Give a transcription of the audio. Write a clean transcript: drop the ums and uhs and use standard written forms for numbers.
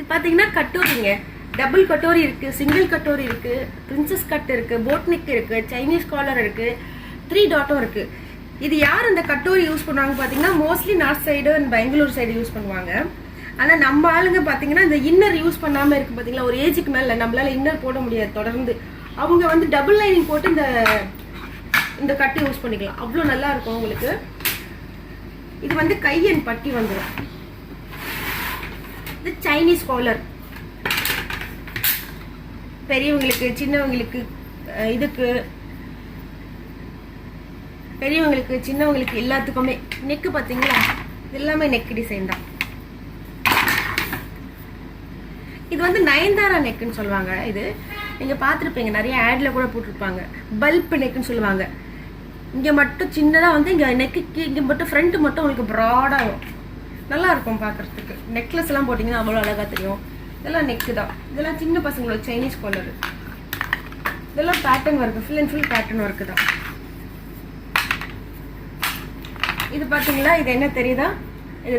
பார்த்தீங்கன்னா கட்டோரிங்க, டபுள் கட்டோரி இருக்கு, சிங்கிள் கட்டோரி இருக்கு, பிரின்சஸ் கட் இருக்கு, போட் நெக் இருக்கு, சைனீஸ் காலர் இருக்கு, 3 டாட்டும் இருக்கு. இது யார் இந்த கட்டோரி யூஸ் பண்ணுவாங்க பார்த்தீங்கன்னா mostly north side and Bangalore side use பண்ணுவாங்க. ஆனால் நம்ம ஆளுங்க பார்த்தீங்கன்னா இந்த இன்னர் யூஸ் பண்ணாமல் இருக்கு பார்த்தீங்களா, ஒரு ஏஜுக்கு மேலே நம்மளால இன்னர் போட முடியாது தொடர்ந்து. அவங்க வந்து டபுள் லைனிங் போட்டு இந்த கட்டு யூஸ் பண்ணிக்கலாம், அவ்வளோ நல்லா இருக்கும் உங்களுக்கு. இது வந்து கை அண்ட் பட்டி வந்துடும். இது சைனீஸ் காலர், பெரியவங்களுக்கு சின்னவங்களுக்கு, இதுக்கு பெரியவங்களுக்கு சின்னவங்களுக்கு எல்லாத்துக்குமே. நெக்கு பார்த்தீங்களா, எல்லாமே நெக் டிசைன் தான். இது வந்து நயன்தாரா நெக்குன்னு சொல்லுவாங்க. இது நீங்கள் பார்த்துருப்பீங்க, நிறைய ஆட்ல கூட போட்டிருப்பாங்க. பல்ப் நெக்குன்னு சொல்லுவாங்க. இங்கே மட்டும் சின்னதாக வந்து இங்கே நெக்கு இங்கே மட்டும் ஃப்ரண்ட் மட்டும் உங்களுக்கு ப்ராடாகும், நல்லா இருக்கும் பார்க்குறதுக்கு. நெக்லஸ் எல்லாம் போட்டிங்கன்னா அவ்வளோ அழகாக தெரியும். இதெல்லாம் நெக்கு தான். இதெல்லாம் சின்ன பசங்களோட சைனீஸ் காலர். இதெல்லாம் pattern work, full and full pattern work தான். இது பார்த்தீங்களா, இது என்ன தெரியுதா,